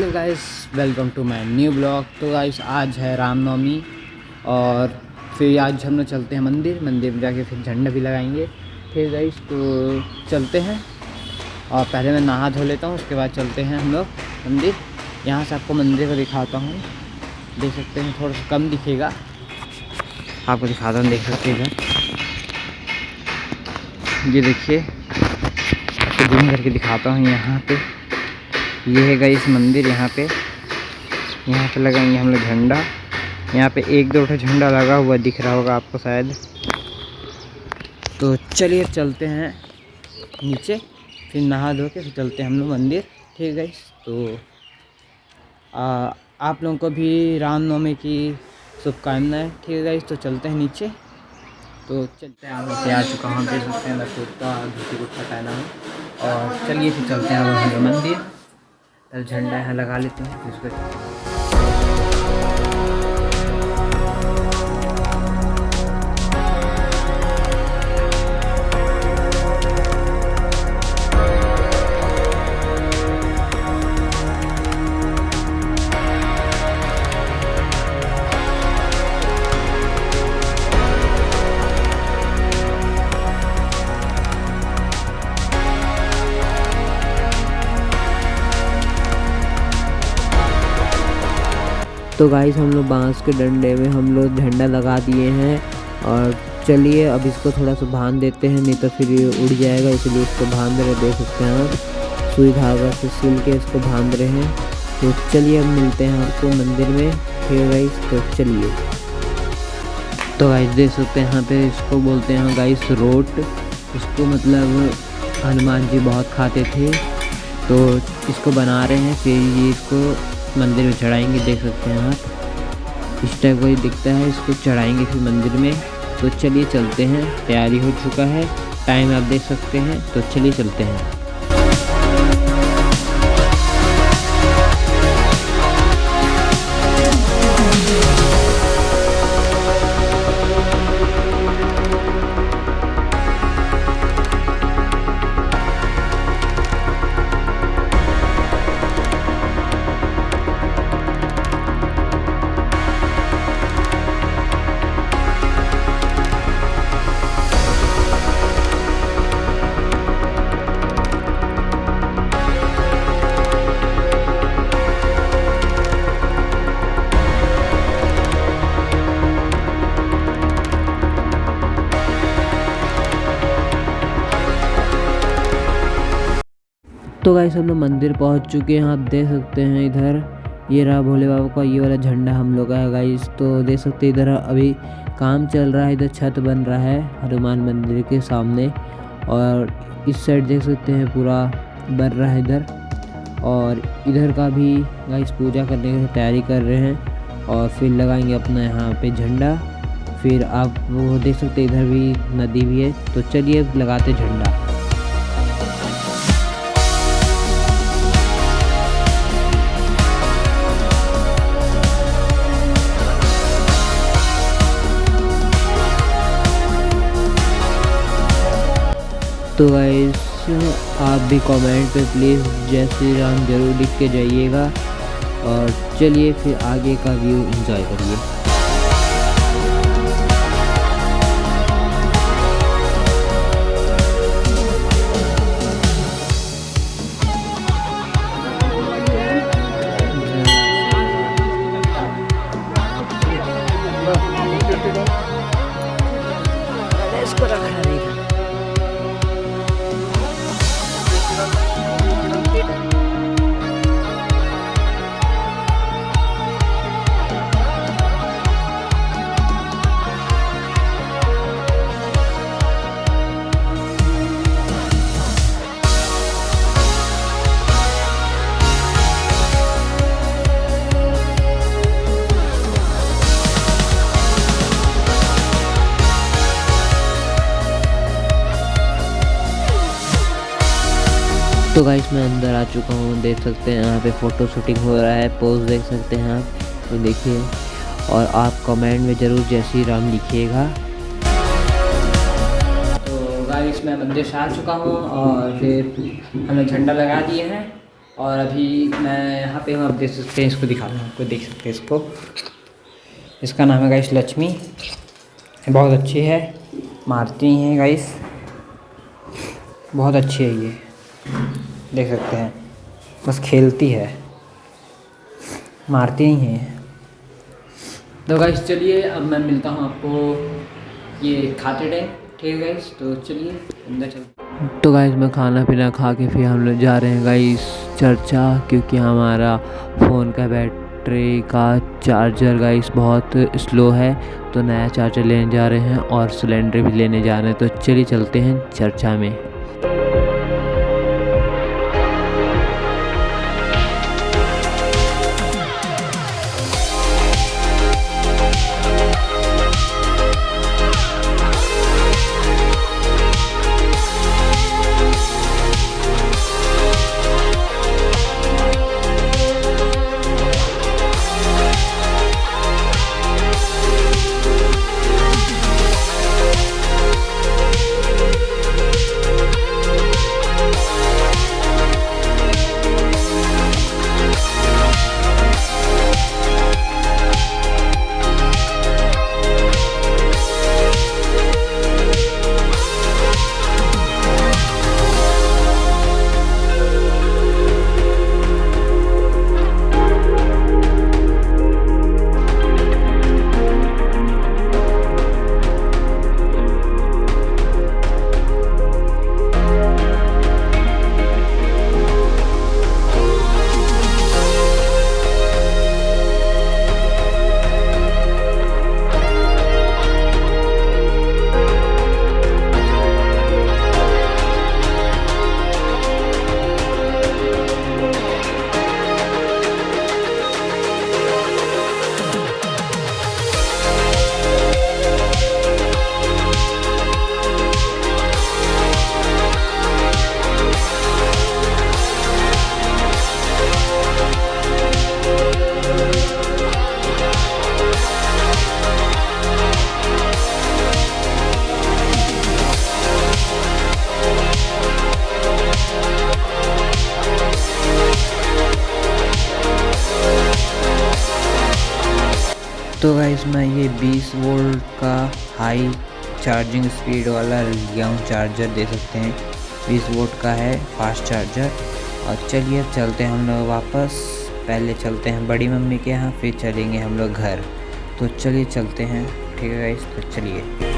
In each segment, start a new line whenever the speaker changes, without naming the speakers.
Hello guys, welcome to my new blog. तो guys आज है रामनवमी और फिर आज हम लोग चलते हैं मंदिर में जाके फिर झंडा भी लगाएंगे। फिर गाइस तो चलते हैं और पहले मैं नहा धो लेता हूँ, उसके बाद चलते हैं हम लोग मंदिर। यहाँ से आपको मंदिर को दिखाता हूँ, देख सकते हैं थोड़ा सा कम दिखेगा, आपको दिखाता हूँ, देख सकते हैं इधर ये देखिए, आपको जूम करके दिखाता हूँ। यहाँ पे ये है गाइस मंदिर, यहाँ पे लगाएंगे हम लोग झंडा। यहाँ पे एक दो झंडा लगा हुआ दिख रहा होगा आपको शायद। तो चलिए चलते हैं नीचे, फिर नहा धो के फिर चलते हैं हम लोग मंदिर। ठीक है गाइस, तो आप लोगों को भी रामनवमी की शुभकामनाएं। ठीक है गाइस, तो चलते हैं नीचे। तो चलते हैं, मैं तैयार चुका हूँ, देख सकते हैं, मैं कुर्ता धोती कुर्ता पहना हूँ। और चलिए फिर चलते हैं हम मंदिर। झंडा यहाँ लगा लेते हैं फिर उसको। तो गाइस हम लोग बांस के डंडे में हम लोग झंडा लगा दिए हैं। और चलिए अब इसको थोड़ा सा बांध देते हैं, नहीं तो फिर ये उड़ जाएगा, इसलिए इसको बांध रहे, देख सकते हैं आप, सुई धागा से सिल के इसको बांध रहे हैं। तो चलिए अब मिलते हैं आपको मंदिर में। फिर गाइस तो चलिए, तो गाइस देख सकते हैं यहाँ पे इसको बोलते हैं गाइस रोट। इसको मतलब हनुमान जी बहुत खाते थे, तो इसको बना रहे हैं, फिर ये इसको मंदिर में चढ़ाएंगे। देख सकते हैं आप, इस टाइप का ही दिखता है, इसको चढ़ाएंगे फिर मंदिर में। तो चलिए चलते हैं, तैयारी हो चुका है, टाइम आप देख सकते हैं। तो चलिए चलते हैं। तो गाइस हम लोग मंदिर पहुंच चुके हैं, आप देख सकते हैं इधर ये रहा भोले बाबा का ये वाला झंडा हम लोग का है गाइस। तो देख सकते हैं इधर अभी काम चल रहा है, इधर छत बन रहा है हनुमान मंदिर के सामने। और इस साइड देख सकते हैं पूरा बन रहा है इधर। और इधर का भी गाइस पूजा करने की तैयारी कर रहे हैं और फिर लगाएंगे अपना यहाँ पे झंडा। फिर आप वो देख सकते हैं इधर भी नदी भी है। तो चलिए लगाते झंडा। तो गाइस आप भी कमेंट पे प्लीज़ जय श्री राम जरूर लिख के जाइएगा। और चलिए फिर आगे का व्यू एंजॉय करिए। इसको रखा नहीं। तो गाइस मैं अंदर आ चुका हूँ, देख सकते हैं यहाँ पे फ़ोटो शूटिंग हो रहा है, पोज देख सकते हैं आप, तो देखिए। और आप कमेंट में ज़रूर जय श्री राम लिखिएगा। तो गाइस मैं मंदिर से आ चुका हूँ और फिर हमने झंडा लगा दिए हैं।
और अभी मैं यहाँ पे हूँ, आप देख सकते हैं, इसको दिखा रहा हूँ आपको, देख सकते हैं इसको। इसका नाम है गाइस लक्ष्मी, बहुत अच्छी है, मारती हैं गाइस, बहुत अच्छी है ये, देख सकते हैं, बस खेलती है, मारती ही हैं। तो गाइस चलिए अब मैं मिलता हूँ आपको ये खाते टाइम, ठीक है गाइस, तो चलिए अंदर चलते।
तो गाइस मैं खाना पीना खा के फिर हम लोग जा रहे हैं गाइस चर्चा, क्योंकि हमारा फ़ोन का बैटरी का चार्जर गाइस बहुत स्लो है, तो नया चार्जर लेने जा रहे हैं और सिलेंडर भी लेने जा रहे हैं। तो चलिए चलते हैं चर्चा में। तो गाइस मैं ये 20 वोल्ट का हाई चार्जिंग स्पीड वाला लिया हूँ चार्जर, दे सकते हैं 20 वोल्ट का है फास्ट चार्जर। और चलिए अब चलते हैं हम लोग वापस, पहले चलते हैं बड़ी मम्मी के यहाँ, फिर चलेंगे हम लोग घर। तो चलिए चलते हैं, ठीक है गाइस, तो चलिए।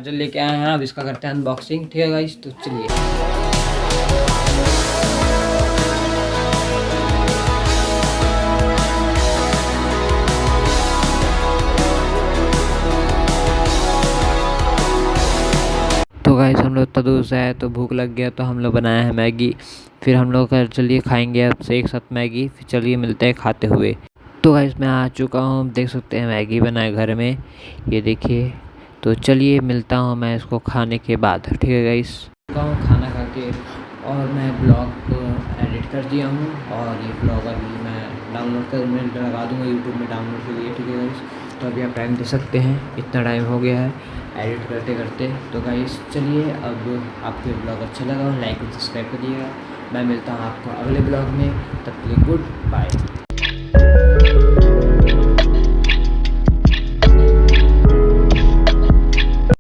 चार्जर लेके आए हैं, अब इसका करते हैं अनबॉक्सिंग। ठीक है गाइस, तो चलिए। तो गाइस हम लोग इतना दूर से आए तो भूख लग गया, तो हम लोग बनाया है मैगी। फिर हम लोग का चलिए खाएंगे अब से एक साथ मैगी। फिर चलिए मिलते हैं खाते हुए। तो गाइस मैं आ चुका हूँ, देख सकते हैं मैगी बनाए घर में, ये देखिए। तो चलिए मिलता हूँ मैं इसको खाने के बाद। ठीक है गाइस, खाना खा के और मैं ब्लॉग को एडिट कर दिया हूँ, और ये ब्लॉग अभी मैं डाउनलोड कर मैं लगा दूँगा यूट्यूब में डाउनलोड के लिए। ठीक है गाइस, तो अभी आप टाइम दे सकते हैं, इतना टाइम हो गया है एडिट करते करते। तो गाइस चलिए, अब आपको ये ब्लॉग अच्छा लगा हो लाइक और सब्सक्राइब करिएगा। मैं मिलता हूँ आपको अगले ब्लॉग में, तब तक गुड बाय।